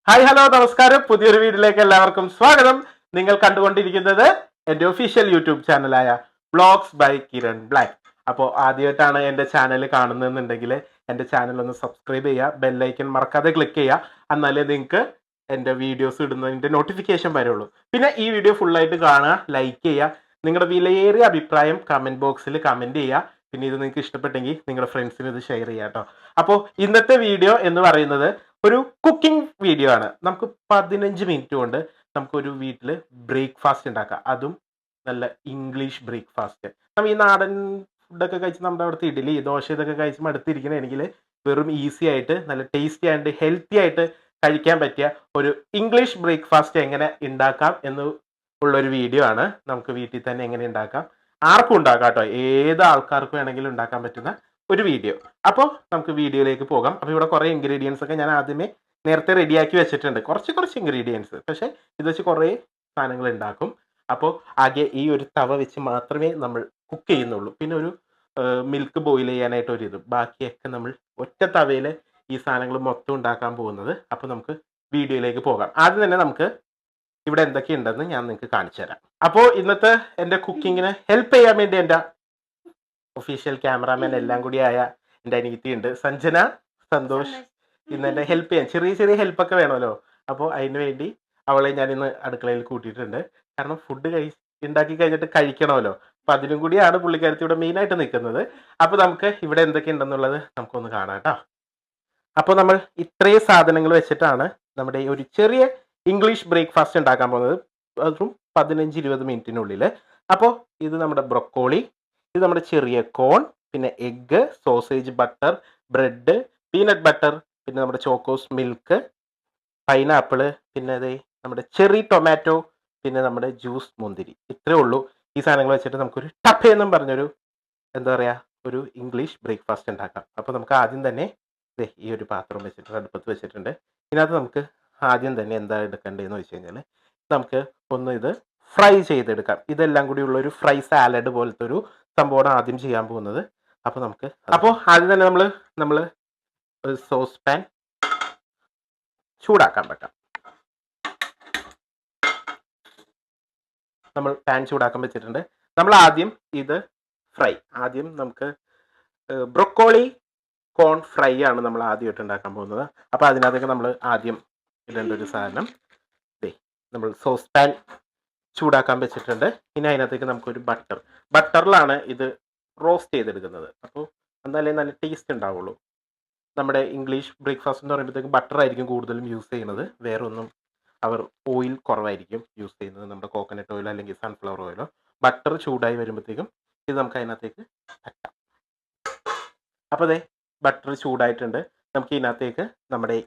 Hi hello നമസ്കാരം. പുതിയൊരു വീഡിയോയിലേക്ക് എല്ലാവർക്കും സ്വാഗതം. നിങ്ങൾ കണ്ടുകൊണ്ടിരിക്കുന്നത് എൻ്റെ ഒഫീഷ്യൽ യൂട്യൂബ് ചാനലായ വ്ളോഗ്സ് ബൈ കിരൺ ബ്ലാക്ക്. അപ്പോൾ ആദ്യമായിട്ടാണ് എൻ്റെ ചാനൽ കാണുന്നതെന്നുണ്ടെങ്കിൽ എൻ്റെ ചാനൽ ഒന്ന് സബ്സ്ക്രൈബ് ചെയ്യുക, ബെല്ലൈക്കൻ മറക്കാതെ ക്ലിക്ക് ചെയ്യുക. എന്നാലേ നിങ്ങൾക്ക് എൻ്റെ വീഡിയോസ് ഇടുന്നതിൻ്റെ നോട്ടിഫിക്കേഷൻ വരുള്ളൂ. പിന്നെ ഈ വീഡിയോ ഫുള്ളായിട്ട് കാണുക, ലൈക്ക് ചെയ്യുക, നിങ്ങളുടെ വിലയേറിയ അഭിപ്രായം കമൻറ്റ് ബോക്സിൽ കമൻറ്റ് ചെയ്യുക. പിന്നെ ഇത് നിങ്ങൾക്ക് ഇഷ്ടപ്പെട്ടെങ്കിൽ നിങ്ങളുടെ ഫ്രണ്ട്സിന് ഇത് ഷെയർ ചെയ്യാം കേട്ടോ. അപ്പോൾ ഇന്നത്തെ വീഡിയോ എന്ന് പറയുന്നത് ഒരു കുക്കിംഗ് വീഡിയോ ആണ്. നമുക്ക് 15 മിനിറ്റ് കൊണ്ട് നമുക്കൊരു വീട്ടിൽ ബ്രേക്ക്ഫാസ്റ്റ് ഉണ്ടാക്കാം. അതും നല്ല ഇംഗ്ലീഷ് ബ്രേക്ക്ഫാസ്റ്റ്. നമ്മൾ ഈ നാടൻ ഫുഡൊക്കെ കഴിച്ച് നമ്മുടെ അവിടുത്തെ ഇഡ്ഡലി ദോശ ഇതൊക്കെ കഴിച്ച് മടുത്തിരിക്കണമെങ്കിൽ വെറും ഈസി ആയിട്ട് നല്ല ടേസ്റ്റി ആൻഡ് ഹെൽത്തി ആയിട്ട് കഴിക്കാൻ പറ്റിയ ഒരു ഇംഗ്ലീഷ് ബ്രേക്ക്ഫാസ്റ്റ് എങ്ങനെ ഉണ്ടാക്കാം എന്ന് ഉള്ളൊരു വീഡിയോ ആണ്. നമുക്ക് വീട്ടിൽ തന്നെ എങ്ങനെ ഉണ്ടാക്കാം, ആർക്കും ഉണ്ടാക്കാം കേട്ടോ, ഏത് ആൾക്കാർക്ക് വേണമെങ്കിലും ഉണ്ടാക്കാൻ പറ്റുന്ന ഒരു വീഡിയോ. അപ്പോൾ നമുക്ക് വീഡിയോയിലേക്ക് പോകാം. അപ്പോൾ ഇവിടെ കുറേ ഇൻഗ്രീഡിയൻസ് ഒക്കെ ഞാൻ ആദ്യമേ നേരത്തെ റെഡിയാക്കി വെച്ചിട്ടുണ്ട്, കുറച്ച് ഇൻഗ്രീഡിയൻസ്. പക്ഷേ ഇത് വെച്ച് കുറേ സാധനങ്ങൾ ഉണ്ടാക്കും. അപ്പോൾ ആകെ ഈ ഒരു തവ വെച്ച് മാത്രമേ നമ്മൾ കുക്ക് ചെയ്യുന്നുള്ളൂ. പിന്നെ ഒരു മിൽക്ക് ബോയിൽ ചെയ്യാനായിട്ട് ഒരു ഇത്, ബാക്കിയൊക്കെ നമ്മൾ ഒറ്റ തവയിൽ ഈ സാധനങ്ങൾ മൊത്തം ഉണ്ടാക്കാൻ പോകുന്നത്. അപ്പോൾ നമുക്ക് വീഡിയോയിലേക്ക് പോകാം. ആദ്യം തന്നെ നമുക്ക് ഇവിടെ എന്തൊക്കെയുണ്ടെന്ന് ഞാൻ നിങ്ങൾക്ക് കാണിച്ചു തരാം. അപ്പോൾ ഇന്നത്തെ എൻ്റെ കുക്കിങ്ങിന് ഹെൽപ്പ് ചെയ്യാൻ വേണ്ടി എൻ്റെ ഒഫീഷ്യൽ ക്യാമറാമാൻ എല്ലാം കൂടിയായ എൻ്റെ അനിയത്തി ഉണ്ട്, സഞ്ജന, സന്തോഷ്. ഇന്ന് എന്നെ ഹെൽപ്പ് ചെയ്യാൻ ചെറിയ ഹെൽപ്പൊക്കെ വേണമല്ലോ. അപ്പോൾ അതിന് വേണ്ടി അവളെ ഞാൻ ഇന്ന് അടുക്കളയിൽ കൂട്ടിയിട്ടുണ്ട്. കാരണം ഫുഡ് ഉണ്ടാക്കി കഴിഞ്ഞിട്ട് കഴിക്കണമല്ലോ. അപ്പം അതിനും കൂടിയാണ് പുള്ളിക്കാരത്തി ഇവിടെ മെയിനായിട്ട് നിൽക്കുന്നത്. അപ്പോൾ നമുക്ക് ഇവിടെ എന്തൊക്കെ ഉണ്ടെന്നുള്ളത് നമുക്കൊന്ന് കാണാം കേട്ടോ. അപ്പോൾ നമ്മൾ ഇത്രയും സാധനങ്ങൾ വെച്ചിട്ടാണ് നമ്മുടെ ഈ ഒരു ചെറിയ ഇംഗ്ലീഷ് ബ്രേക്ക്ഫാസ്റ്റ് ഉണ്ടാക്കാൻ പോകുന്നത്. അതും 15-20 മിനിറ്റിനുള്ളിൽ. അപ്പോൾ ഇത് നമ്മുടെ ബ്രൊക്കോളി, ഇത് നമ്മുടെ ചെറിയ കോൺ, പിന്നെ egg, sausage, butter, bread, peanut butter, പിന്നെ നമ്മുടെ ചോക്കോസ് മിൽക്ക്, പൈനാപ്പിള്, പിന്നെ അതേ നമ്മുടെ ചെറി ടൊമാറ്റോ, പിന്നെ നമ്മുടെ ജ്യൂസ് മുന്തിരി. ഇത്രയേ ഉള്ളൂ. ഈ സാധനങ്ങൾ വെച്ചിട്ട് നമുക്കൊരു ടപ്പ എന്നും പറഞ്ഞൊരു എന്താ പറയുക ഒരു ഇംഗ്ലീഷ് ബ്രേക്ക്ഫാസ്റ്റ് ഉണ്ടാക്കാം. അപ്പോൾ നമുക്ക് ആദ്യം തന്നെ ഈ ഒരു പാത്രം വെച്ചിട്ട് അടുപ്പത്ത് വെച്ചിട്ടുണ്ട്. ഇതിനകത്ത് നമുക്ക് ആദ്യം തന്നെ എന്താ എടുക്കേണ്ടതെന്ന് വെച്ച് കഴിഞ്ഞാൽ നമുക്ക് ഒന്ന് ഇത് ഫ്രൈ ചെയ്തെടുക്കാം. ഇതെല്ലാം കൂടി ഉള്ള ഒരു ഫ്രൈ സാലഡ് പോലത്തെ ഒരു സംഭവമാണ് ആദ്യം ചെയ്യാൻ പോകുന്നത്. അപ്പോൾ ആദ്യം തന്നെ നമ്മൾ ഒരു സോസ് പാൻ ചൂടാക്കാൻ വെക്കാം. നമ്മൾ പാൻ ചൂടാക്കാൻ വെച്ചിട്ടുണ്ട്. നമ്മൾ ആദ്യം ഇത് ആദ്യം നമുക്ക് ബ്രൊക്കോളി കോൺ ഫ്രൈ ആണ് നമ്മൾ ആദ്യമായിട്ട് ഉണ്ടാക്കാൻ പോകുന്നത്. അപ്പോൾ അതിനകത്തേക്ക് നമ്മൾ ആദ്യം ഇടേണ്ട ഒരു സാധനം, നമ്മൾ സോസ് പാൻ ചൂടാക്കാൻ വെച്ചിട്ടുണ്ട്. ഇനി അതിനകത്തേക്ക് നമുക്കൊരു ബട്ടറിലാണ് ഇത് റോസ്റ്റ് ചെയ്തെടുക്കുന്നത്. അപ്പോൾ എന്നാലേ നല്ല ടേസ്റ്റ് ഉണ്ടാവുള്ളൂ. നമ്മുടെ ഇംഗ്ലീഷ് ബ്രേക്ക്ഫാസ്റ്റ് എന്ന് പറയുമ്പോഴത്തേക്കും ബട്ടർ ആയിരിക്കും കൂടുതലും യൂസ് ചെയ്യുന്നത്. വേറൊന്നും അവർ ഓയിൽ കുറവായിരിക്കും യൂസ് ചെയ്യുന്നത്, നമ്മുടെ കോക്കനട്ട് ഓയിലോ അല്ലെങ്കിൽ സൺഫ്ലവർ ഓയിലോ. ബട്ടർ ചൂടായി വരുമ്പോഴത്തേക്കും ഇത് നമുക്ക് അതിനകത്തേക്ക് തട്ടാം. അപ്പോൾ ബട്ടർ ചൂടായിട്ടുണ്ട്. നമുക്ക് ഇതിനകത്തേക്ക് നമ്മുടെ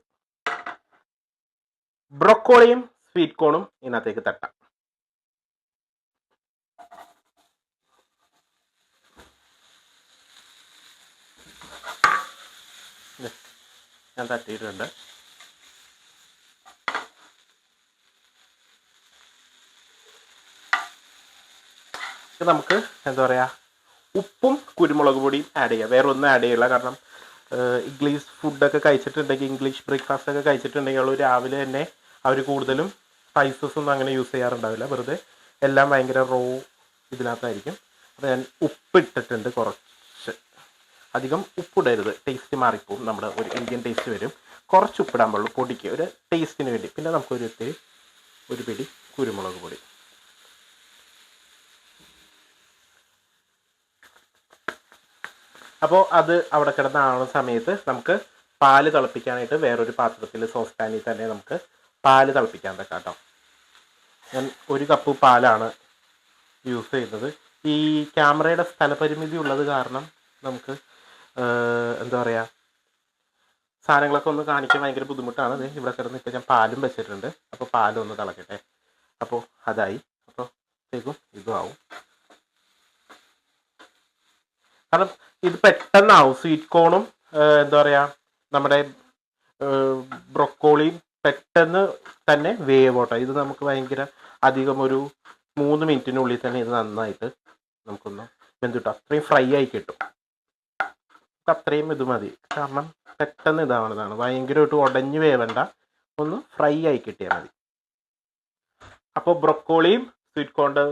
ബ്രൊക്കോളിയും സ്വീറ്റ് കോണും ഇതിനകത്തേക്ക് തട്ടാം. ഞാൻ തട്ടിയിട്ടുണ്ട്. നമുക്ക് എന്താ പറയുക ഉപ്പും കുരുമുളക് പൊടിയും ആഡ് ചെയ്യാം. വേറെ ഒന്നും ആഡ് ചെയ്യില്ല. കാരണം ഇംഗ്ലീഷ് ഫുഡൊക്കെ കഴിച്ചിട്ടുണ്ടെങ്കിൽ, ഇംഗ്ലീഷ് ബ്രേക്ക്ഫാസ്റ്റ് ഒക്കെ കഴിച്ചിട്ടുണ്ടെങ്കിൽ അവൾ രാവിലെ തന്നെ അവർ കൂടുതലും സ്പൈസസ് ഒന്നും അങ്ങനെ യൂസ് ചെയ്യാറുണ്ടാവില്ല. വെറുതെ എല്ലാം ഭയങ്കര റോ ഇതിനകത്തായിരിക്കും. അപ്പോൾ ഞാൻ ഉപ്പ് ഇട്ടിട്ടുണ്ട്. കുറച്ച് അധികം ഉപ്പിടരുത്, ടേസ്റ്റ് മാറിപ്പോവും. നമ്മുടെ ഒരു ഇന്ത്യൻ ടേസ്റ്റ് വരും. കുറച്ച് ഉപ്പിടാൻ പാടുള്ളൂ, പൊടിക്ക് ഒരു ടേസ്റ്റിന് വേണ്ടി. പിന്നെ നമുക്കൊരു ഒരു പിടി കുരുമുളക് പൊടി. അപ്പോൾ അത് അവിടെ കിടന്നാവുന്ന സമയത്ത് നമുക്ക് പാല് തിളപ്പിക്കാനായിട്ട് വേറൊരു പാത്രത്തിൽ സോസ് പാനിൽ തന്നെ നമുക്ക് പാല് തിളപ്പിക്കാൻ വെക്കാം കേട്ടോ. ഞാൻ 1 കപ്പ് പാലാണ് യൂസ് ചെയ്യുന്നത്. ഈ ക്യാമറയുടെ സ്ഥലപരിമിതി ഉള്ളത് കാരണം നമുക്ക് എന്താ പറയുക സാധനങ്ങളൊക്കെ ഒന്ന് കാണിക്കാൻ ഭയങ്കര ബുദ്ധിമുട്ടാണ്. ഇവിടെ കിടന്ന് ഇപ്പോൾ ഞാൻ പാലും വെച്ചിട്ടുണ്ട്. അപ്പോൾ പാലൊന്ന് തിളക്കട്ടെ. അപ്പോൾ അതായി. അപ്പോഴത്തേക്കും ഇതും ആവും. കാരണം ഇത് പെട്ടെന്നാവും. സ്വീറ്റ് കോണും എന്താ പറയുക നമ്മുടെ ബ്രൊക്കോളിയും പെട്ടെന്ന് തന്നെ വേവോട്ടോ. ഇത് നമുക്ക് ഭയങ്കര അധികം ഒരു 3 മിനിറ്റിനുള്ളിൽ തന്നെ ഇത് നന്നായിട്ട് നമുക്കൊന്ന് വെന്തിട്ടു അത്രയും ഫ്രൈ ആയി കിട്ടും. അത്രയും ഇത് മതി. കാരണം പെട്ടെന്ന് ഇതാവണതാണ്, ഭയങ്കരമായിട്ട് ഉടഞ്ഞു വേവണ്ട. ഒന്ന് ഫ്രൈ ആയി കിട്ടിയാൽ മതി. അപ്പോൾ ബ്രൊക്കോളിയും സ്വീറ്റ് കോണിൻ്റെ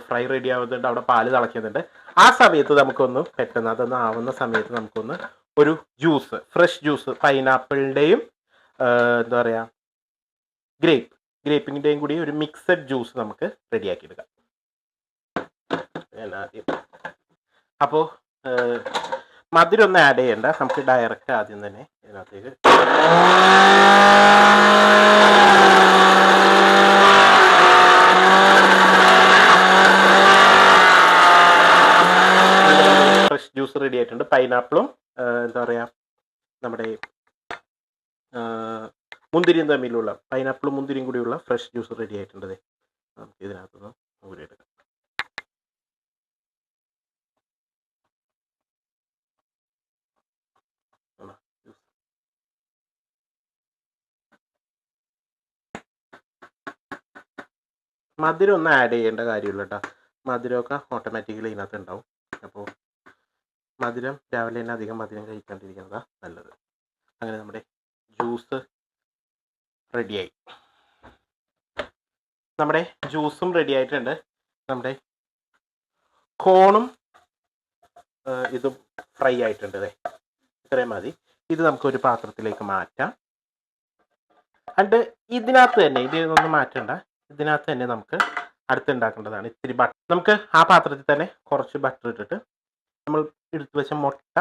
ഫ്രൈ റെഡി ആവുന്നുണ്ട്, അവിടെ പാല് തിളയ്ക്കുന്നുണ്ട്. ആ സമയത്ത് നമുക്കൊന്ന് പെട്ടെന്ന് അതൊന്ന് ആവുന്ന സമയത്ത് നമുക്കൊന്ന് ഒരു ജ്യൂസ്, ഫ്രഷ് ജ്യൂസ്, പൈനാപ്പിളിൻ്റെയും എന്താ പറയുക ഗ്രേപ്പിൻ്റെയും കൂടി ഒരു മിക്സഡ് ജ്യൂസ് നമുക്ക് റെഡിയാക്കി എടുക്കാം. ആദ്യം അപ്പോൾ മധുരം ഒന്നും ആഡ് ചെയ്യണ്ട, നമുക്ക് ഡയറക്റ്റ് ആദ്യം തന്നെ ഇതിനകത്തേക്ക് ഫ്രഷ് ജ്യൂസ് റെഡി ആയിട്ടുണ്ട്. പൈനാപ്പിളും എന്താ പറയുക നമ്മുടെ മുന്തിരിയും തമ്മിലുള്ള, പൈനാപ്പിളും മുന്തിരിയും കൂടിയുള്ള ഫ്രഷ് ജ്യൂസ് റെഡി ആയിട്ടുണ്ട്. നമുക്ക് ഇതിനകത്തുനിന്ന് ഊരിയെടുക്കാം. മധുരം ഒന്നും ആഡ് ചെയ്യേണ്ട കാര്യമില്ല കേട്ടോ, മധുരമൊക്കെ ഓട്ടോമാറ്റിക്കലി ഇതിനകത്ത് ഉണ്ടാവും. അപ്പോൾ മധുരം രാവിലെ തന്നെ അധികം മധുരം കഴിക്കാണ്ടിരിക്കുന്നതാണ് നല്ലത്. അങ്ങനെ നമ്മുടെ ജ്യൂസ് റെഡിയായി, നമ്മുടെ ജ്യൂസും റെഡി ആയിട്ടുണ്ട്. നമ്മുടെ കോണും ഇതും ഫ്രൈ ആയിട്ടുണ്ട്. ഇത്രയും മതി. ഇത് നമുക്കൊരു പാത്രത്തിലേക്ക് മാറ്റാം. അണ്ട് ഇതിനകത്ത് തന്നെ, ഇതൊന്നും മാറ്റണ്ട, ഇതിനകത്ത് തന്നെ നമുക്ക് അടുത്തുണ്ടാക്കേണ്ടതാണ്. ഇത്തിരി ബട്ടർ, നമുക്ക് ആ പാത്രത്തിൽ തന്നെ കുറച്ച് ബട്ടർ ഇട്ടിട്ട് നമ്മൾ എടുത്തു വെച്ച മുട്ട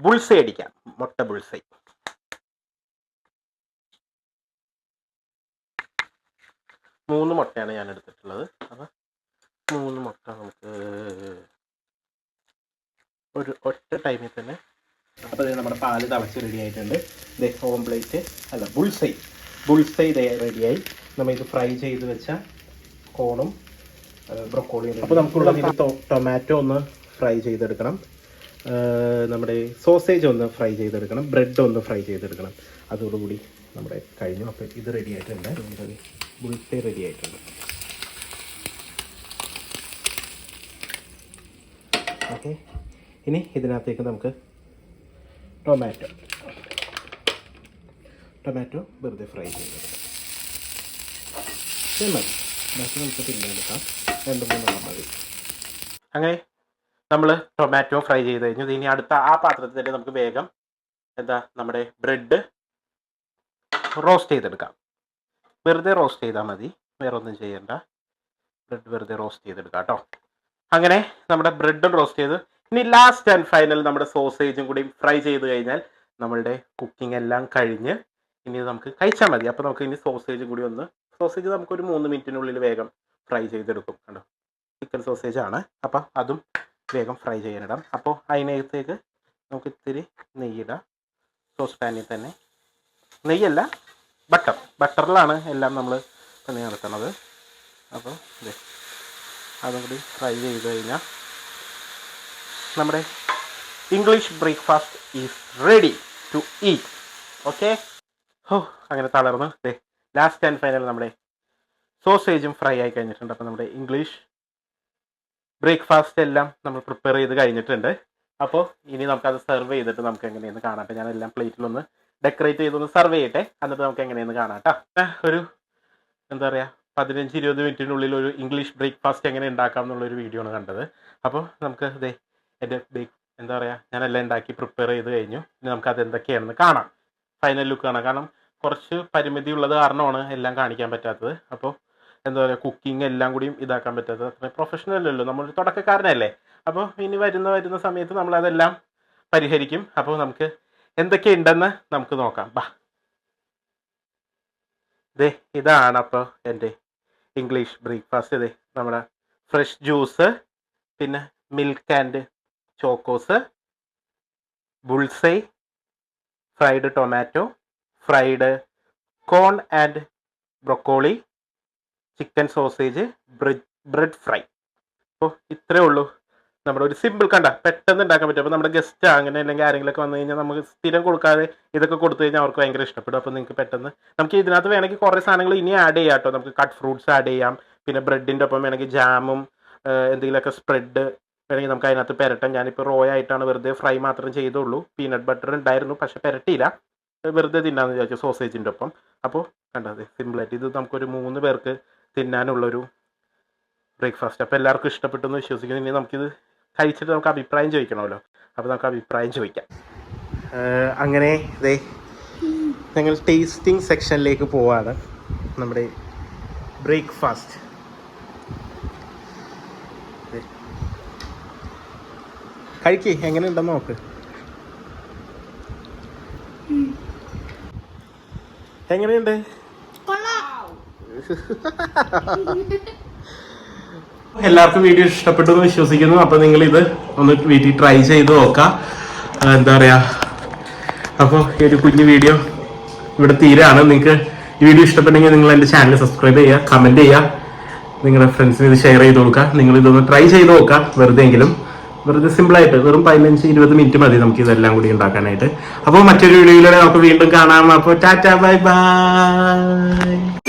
ബുൾസൈ അടിക്കാം. മുട്ട ബുൾസൈ 3 മുട്ടയാണ് ഞാൻ എടുത്തിട്ടുള്ളത്. അപ്പം 3 മുട്ട നമുക്ക് ഒരു ഒറ്റ ടൈമിൽ തന്നെ. അപ്പോൾ നമ്മുടെ പാല് തിളച്ച് റെഡി ആയിട്ടുണ്ട്. ഓംപ്ലേറ്റ് അല്ല ബുൾസൈ റെഡിയായി. നമ്മൾ ഇത് ഫ്രൈ ചെയ്ത് വെച്ച കോണും ബ്രൊക്കോളിയും. അപ്പോൾ നമുക്കുള്ള ടൊമാറ്റോ ഒന്ന് ഫ്രൈ ചെയ്തെടുക്കണം, നമ്മുടെ സോസേജ് ഒന്ന് ഫ്രൈ ചെയ്തെടുക്കണം, ബ്രെഡ് ഒന്ന് ഫ്രൈ ചെയ്തെടുക്കണം. അതോടുകൂടി നമ്മുടെ കഴിഞ്ഞു. അപ്പോൾ ഇത് റെഡി ആയിട്ടുണ്ട്, ബുൾസൈ റെഡി ആയിട്ടുണ്ട്. ഓക്കെ, ഇനി ഇതിനകത്തേക്ക് നമുക്ക് ടൊമാറ്റോ വെറുതെ ഫ്രൈ ചെയ്തെടുക്കാം. മതി, ബാക്കി നമുക്ക് പിന്നെ എടുക്കാം. 2-3 മതി. അങ്ങനെ നമ്മൾ ടൊമാറ്റോ ഫ്രൈ ചെയ്ത് കഴിഞ്ഞു. ഇനി അടുത്ത ആ പാത്രത്തിൽ തന്നെ നമുക്ക് വേഗം നമ്മുടെ ബ്രെഡ് റോസ്റ്റ് ചെയ്തെടുക്കാം. വെറുതെ റോസ്റ്റ് ചെയ്താൽ മതി, വേറെ ഒന്നും ചെയ്യണ്ട. ബ്രെഡ് വെറുതെ റോസ്റ്റ് ചെയ്തെടുക്കാം കേട്ടോ. അങ്ങനെ നമ്മുടെ ബ്രെഡും റോസ്റ്റ് ചെയ്ത്, ഇനി ലാസ്റ്റ് ആൻഡ് ഫൈനൽ നമ്മുടെ സോസേജും കൂടി ഫ്രൈ ചെയ്ത് കഴിഞ്ഞാൽ നമ്മളുടെ കുക്കിംഗ് എല്ലാം കഴിഞ്ഞ് ഇനി നമുക്ക് കഴിച്ചാൽ മതി. അപ്പോൾ നമുക്ക് ഇനി സോസേജും കൂടി സോസേജ് നമുക്കൊരു 3 മിനിറ്റിനുള്ളിൽ വേഗം ഫ്രൈ ചെയ്തെടുക്കും. കണ്ടോ, ചിക്കൻ സോസേജ് ആണ്. അപ്പം അതും വേഗം ഫ്രൈ ചെയ്യാനിടാം. അപ്പോൾ അതിനകത്തേക്ക് നമുക്ക് ഇത്തിരി നെയ്യിടാം. സോസ് പാനിൽ തന്നെ, നെയ്യല്ല ബട്ടറിലാണ് എല്ലാം നമ്മൾ പണി നടത്തുന്നത്. അപ്പോൾ അതും കൂടി ഫ്രൈ ചെയ്ത് കഴിഞ്ഞാൽ നമ്മുടെ English breakfast is ready to eat. Okay, അങ്ങനെ തളർന്ന് ലാസ്റ്റ് ആൻഡ് ഫൈനൽ നമ്മുടെ സോസേജും ഫ്രൈ ആയി കഴിഞ്ഞിട്ടുണ്ട്. അപ്പോൾ നമ്മുടെ ഇംഗ്ലീഷ് ബ്രേക്ക്ഫാസ്റ്റ് എല്ലാം നമ്മൾ പ്രിപ്പയർ ചെയ്ത് കഴിഞ്ഞിട്ടുണ്ട്. അപ്പോൾ ഇനി നമുക്കത് സെർവ് ചെയ്തിട്ട് നമുക്ക് എങ്ങനെയെന്ന് കാണാട്ടെ. ഞാനെല്ലാം പ്ലേറ്റിലൊന്ന് ഡെക്കറേറ്റ് ചെയ്തൊന്ന് സെർവ് ചെയ്യട്ടെ, എന്നിട്ട് നമുക്ക് എങ്ങനെയെന്ന് കാണാട്ടോ. ഒരു എന്താ പറയുക 15-20 മിനിറ്റിനുള്ളിൽ ഒരു ഇംഗ്ലീഷ് ബ്രേക്ക്ഫാസ്റ്റ് എങ്ങനെ ഉണ്ടാക്കാം എന്നുള്ളൊരു വീഡിയോ ആണ് കണ്ടത്. അപ്പോൾ നമുക്ക് എൻ്റെ എന്താ പറയുക ഞാനെല്ലാം ഉണ്ടാക്കി പ്രിപ്പയർ ചെയ്ത് കഴിഞ്ഞു. ഇനി നമുക്കത് എന്തൊക്കെയാണെന്ന് കാണാം, ഫൈനൽ ലുക്ക് കാണാം. കാരണം കുറച്ച് പരിമിതി ഉള്ളത് കാരണമാണ് എല്ലാം കാണിക്കാൻ പറ്റാത്തത്. അപ്പോൾ എന്താ പറയുക കുക്കിംഗ് എല്ലാം കൂടിയും ഇതാക്കാൻ പറ്റാത്തത്. അത്ര പ്രൊഫഷണൽ അല്ലല്ലോ, നമ്മളൊരു തുടക്കക്കാരനല്ലേ. അപ്പോൾ ഇനി വരുന്ന സമയത്ത് നമ്മളതെല്ലാം പരിഹരിക്കും. അപ്പോൾ നമുക്ക് എന്തൊക്കെയുണ്ടെന്ന് നമുക്ക് നോക്കാം. ഇതാണ് അപ്പോൾ എൻ്റെ ഇംഗ്ലീഷ് ബ്രേക്ക്ഫാസ്റ്റ്. നമ്മുടെ ഫ്രഷ് ജ്യൂസ്, പിന്നെ milk and Chocos, bullseye, fried tomato, fried corn and broccoli, chicken sausage, bread fry. അപ്പോൾ ഇത്രയേ ഉള്ളൂ നമ്മുടെ ഒരു സിമ്പിൾ, പെട്ടെന്ന് ഉണ്ടാക്കാൻ പറ്റും. അപ്പോൾ നമ്മുടെ ഗസ്റ്റ് അങ്ങനെ അല്ലെങ്കിൽ ആരെങ്കിലുമൊക്കെ വന്നു കഴിഞ്ഞാൽ നമുക്ക് സ്ഥിരം കൊടുക്കാതെ ഇതൊക്കെ കൊടുത്തു കഴിഞ്ഞാൽ അവർക്ക് ഭയങ്കര ഇഷ്ടപ്പെടും. അപ്പോൾ നിങ്ങൾക്ക് പെട്ടെന്ന് നമുക്ക് ഇതിനകത്ത് വേണമെങ്കിൽ കുറേ സാധനങ്ങൾ ഇനി ആഡ് ചെയ്യാം കേട്ടോ. നമുക്ക് കട്ട് ഫ്രൂട്ട്സ് ആഡ് ചെയ്യാം, പിന്നെ ബ്രെഡിൻ്റെ ഒപ്പം വേണമെങ്കിൽ ജാമും എന്തെങ്കിലുമൊക്കെ സ്പ്രെഡ് വേണമെങ്കിൽ നമുക്ക് അതിനകത്ത് പുരട്ടാം. ഞാനിപ്പോൾ റോ ആയിട്ടാണ് വെറുതെ ഫ്രൈ മാത്രം ചെയ്തുള്ളൂ. പീനട്ട് ബട്ടർ ഉണ്ടായിരുന്നു പക്ഷെ പുരട്ടിയില്ല. വെറുതെ തിന്നാന്ന് വിചാരിച്ചു സോസേജിൻ്റെ ഒപ്പം. അപ്പോൾ കണ്ടത് സിമ്പിളായിട്ട് ഇത് നമുക്കൊരു 3 പേർക്ക് തിന്നാനുള്ളൊരു ബ്രേക്ക്ഫാസ്റ്റ്. അപ്പോൾ എല്ലാവർക്കും ഇഷ്ടപ്പെട്ടു എന്ന് വിശ്വസിക്കുന്നു. ഇനി നമുക്കിത് കഴിച്ചിട്ട് നമുക്ക് അഭിപ്രായം ചോദിക്കണമല്ലോ. അപ്പോൾ നമുക്ക് അഭിപ്രായം ചോദിക്കാം. അങ്ങനെ ഇതേ ഞങ്ങൾ ടേസ്റ്റിംഗ് സെക്ഷനിലേക്ക് പോവാണ്. നമ്മുടെ ബ്രേക്ക്ഫാസ്റ്റ് കഴിക്കേ, എങ്ങനെ ഉണ്ടെന്ന് നോക്ക്. എങ്ങനെയുണ്ട്? എല്ലാവർക്കും വീഡിയോ ഇഷ്ടപ്പെട്ടു എന്ന് വിശ്വസിക്കുന്നു. അപ്പോൾ നിങ്ങൾ ഇത് ഒന്ന് വീട്ടിൽ ട്രൈ ചെയ്ത് നോക്കാം. എന്താ പറയുക, അപ്പോൾ ഈ ഒരു കുഞ്ഞു വീഡിയോ ഇവിടെ തീരാണ്. നിങ്ങൾക്ക് ഈ വീഡിയോ ഇഷ്ടപ്പെട്ടെങ്കിൽ നിങ്ങൾ എൻ്റെ ചാനൽ സബ്സ്ക്രൈബ് ചെയ്യുക, കമൻറ്റ് ചെയ്യുക, നിങ്ങളുടെ ഫ്രണ്ട്സിന് ഇത് ഷെയർ ചെയ്ത് നോക്കുക. നിങ്ങൾ ഇതൊന്ന് ട്രൈ ചെയ്ത് നോക്കാം. വെറുതെ സിമ്പിളായിട്ട് വെറും 15-20 മിനിറ്റ് മതി നമുക്ക് ഇതെല്ലാം കൂടി ഉണ്ടാക്കാനായിട്ട്. അപ്പോൾ മറ്റൊരു വീഡിയോയിലൂടെ നമുക്ക് വീണ്ടും കാണാം. അപ്പോൾ ടാറ്റ, ബൈ ബൈ.